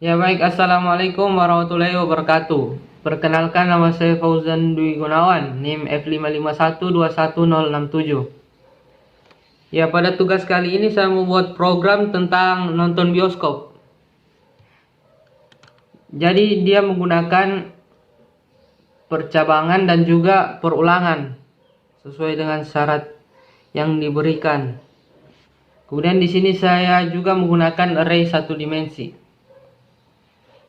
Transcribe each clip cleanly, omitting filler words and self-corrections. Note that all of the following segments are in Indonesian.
Ya baik, Assalamualaikum warahmatullahi wabarakatuh. Perkenalkan, nama saya Fauzan Dwi Gunawan, NIM F551211067. Ya, pada tugas kali ini saya membuat program tentang nonton bioskop. Jadi dia menggunakan percabangan dan juga perulangan sesuai dengan syarat yang diberikan. Kemudian di sini saya juga menggunakan array satu dimensi.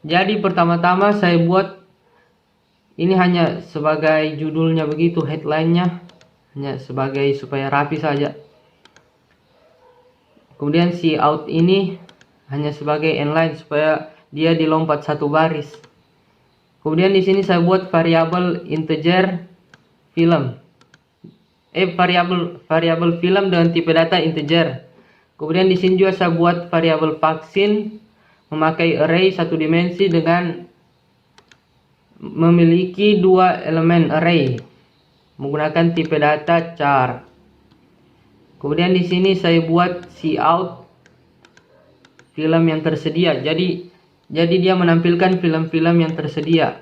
Jadi pertama-tama saya buat ini hanya sebagai judulnya begitu, headline-nya hanya sebagai supaya rapi saja. Kemudian si out ini hanya sebagai inline supaya dia dilompat satu baris. Kemudian di sini saya buat variabel integer film. Variabel film dengan tipe data integer. Kemudian di sini juga saya buat variabel vaksin memakai array satu dimensi dengan memiliki dua elemen array menggunakan tipe data char. Kemudian di sini saya buat cout film yang tersedia. Jadi dia menampilkan film-film yang tersedia.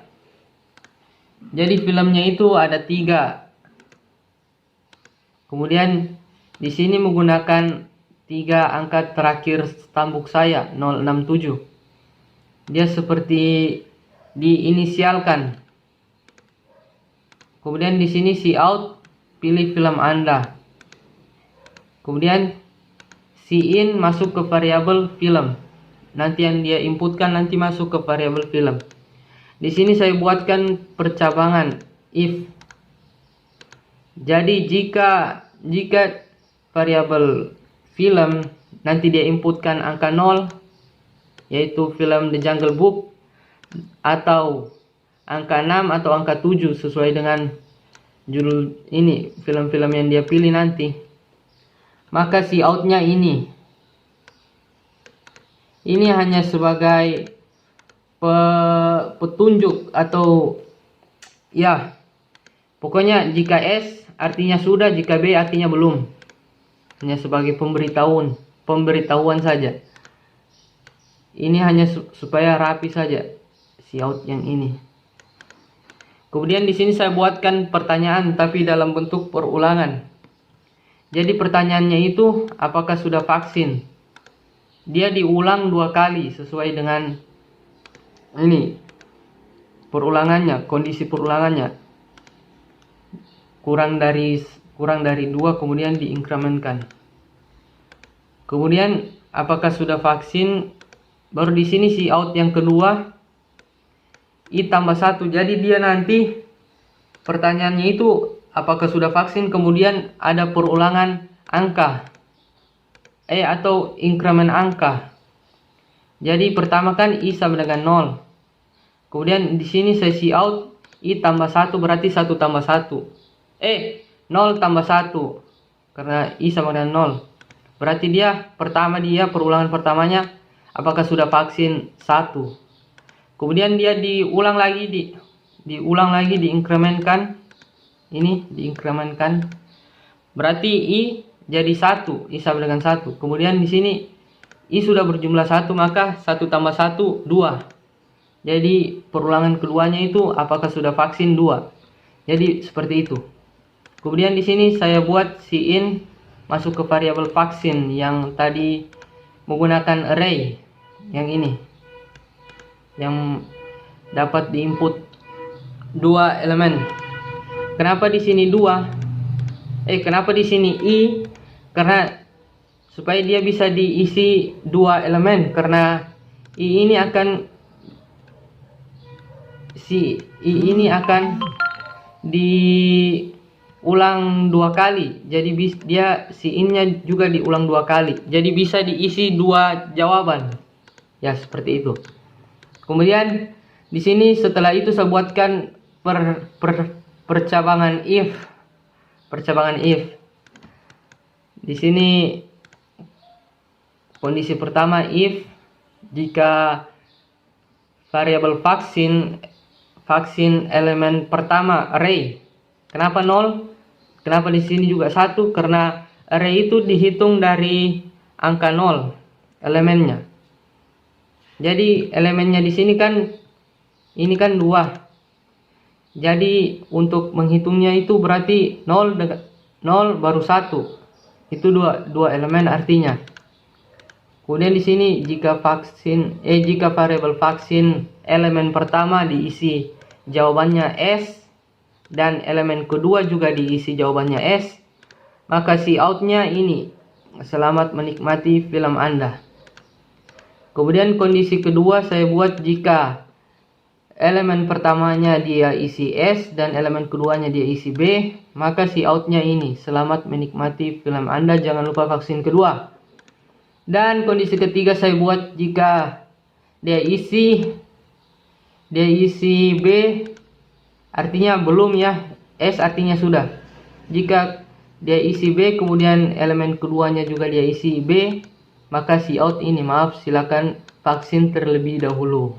Jadi filmnya itu ada 3. Kemudian di sini menggunakan 3 angka terakhir stambuk saya 067. Dia seperti diinisialkan. Kemudian di sini cout pilih film Anda. Kemudian in masuk ke variabel film. Nanti yang dia inputkan nanti masuk ke variabel film. Di sini saya buatkan percabangan if. Jadi jika variabel film nanti dia inputkan angka 0, yaitu film The Jungle Book, atau angka 6 atau angka 7 sesuai dengan judul ini film-film yang dia pilih nanti, maka si outnya ini hanya sebagai petunjuk atau ya pokoknya jika S artinya sudah, jika B artinya belum, hanya sebagai pemberitahuan saja. Ini hanya supaya rapi saja si out yang ini. Kemudian di sini saya buatkan pertanyaan tapi dalam bentuk perulangan. Jadi pertanyaannya itu apakah sudah vaksin? Dia diulang 2 kali sesuai dengan ini perulangannya, kondisi perulangannya. Kurang dari 2 kemudian diinkremenkan. Kemudian apakah sudah vaksin? Baru di sini si out yang kedua i tambah 1. Jadi dia nanti pertanyaannya itu apakah sudah vaksin, kemudian ada perulangan angka atau inkremen angka. Jadi pertama kan i sama dengan 0. Kemudian di sini saya cout i tambah 1 berarti 1 tambah 1. 0 tambah 1 karena i sama dengan 0. Berarti dia perulangan pertamanya apakah sudah vaksin 1. Kemudian dia diulang lagi diinkremenkan. Ini diinkremenkan. Berarti i jadi 1, i sama dengan 1. Kemudian di sini i sudah berjumlah 1, maka 1 tambah 1 2. Jadi perulangan keduanya itu apakah sudah vaksin 2. Jadi seperti itu. Kemudian di sini saya buat in masuk ke variabel vaksin yang tadi menggunakan array yang ini, yang dapat diinput 2 elemen. Kenapa di sini 2? Kenapa di sini i? Karena supaya dia bisa diisi 2 elemen, karena i ini akan diulang 2 kali. Jadi dia in-nya juga diulang 2 kali. Jadi bisa diisi 2 jawaban. Ya, seperti itu. Kemudian di sini setelah itu saya buatkan percabangan if. Di sini kondisi pertama if jika variabel vaksin elemen pertama array. Kenapa 0? Kenapa di sini juga 1? Karena array itu dihitung dari angka 0 elemennya. Jadi elemennya di sini kan ini kan 2. Jadi untuk menghitungnya itu berarti 0 baru 1. Itu dua elemen artinya. Kemudian di sini jika variabel vaksin elemen pertama diisi jawabannya S dan elemen kedua juga diisi jawabannya S, maka si outnya ini, selamat menikmati film Anda. Kemudian kondisi kedua saya buat jika elemen pertamanya dia isi S dan elemen keduanya dia isi B, maka si outnya ini, selamat menikmati film Anda, jangan lupa vaksin kedua. Dan kondisi ketiga saya buat jika dia isi B, artinya belum ya, S artinya sudah. Jika dia isi B kemudian elemen keduanya juga dia isi B, maka si out ini, maaf, silakan vaksin terlebih dahulu.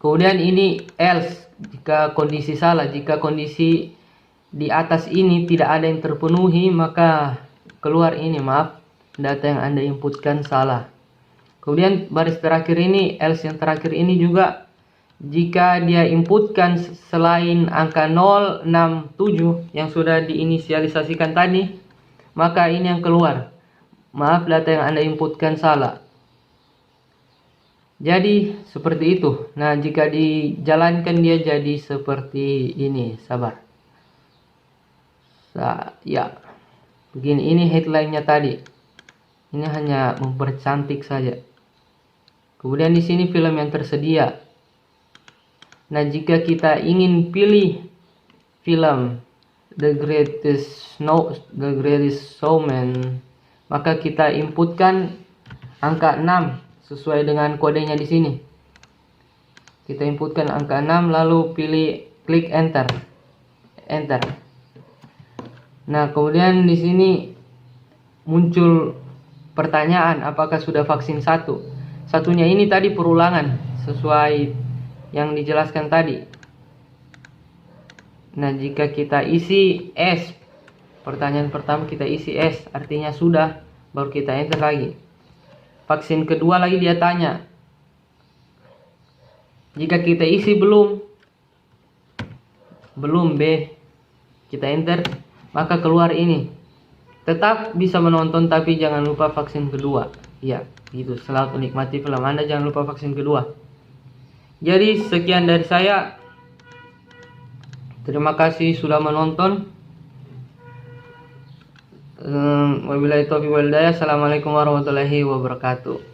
Kemudian ini else, jika kondisi salah, jika kondisi di atas ini tidak ada yang terpenuhi, maka keluar ini, maaf, data yang Anda inputkan salah. Kemudian baris terakhir ini, else yang terakhir ini juga, jika dia inputkan selain angka 0, 6, 7 yang sudah diinisialisasikan tadi, maka ini yang keluar, maaf, data yang Anda inputkan salah. Jadi seperti itu. Nah, jika dijalankan dia jadi seperti ini, sabar. Ya, begini, ini headline-nya tadi. Ini hanya mempercantik saja. Kemudian di sini film yang tersedia. Nah, jika kita ingin pilih film The Greatest Showman, maka kita inputkan angka 6 sesuai dengan kodenya di sini. Kita inputkan angka 6 lalu klik enter. Nah, kemudian di sini muncul pertanyaan, apakah sudah vaksin satunya ini tadi perulangan sesuai yang dijelaskan tadi. Nah, jika kita isi S, pertanyaan pertama kita isi S, artinya sudah, baru kita enter lagi. Vaksin kedua lagi dia tanya, jika kita isi belum B, kita enter, maka keluar ini, tetap bisa menonton tapi jangan lupa vaksin kedua. Ya, gitu. Selamat menikmati film Anda, jangan lupa vaksin kedua. Jadi sekian dari saya. Terima kasih sudah menonton. Wabillahi taufiq wal hidayah. Assalamualaikum warahmatullahi wabarakatuh.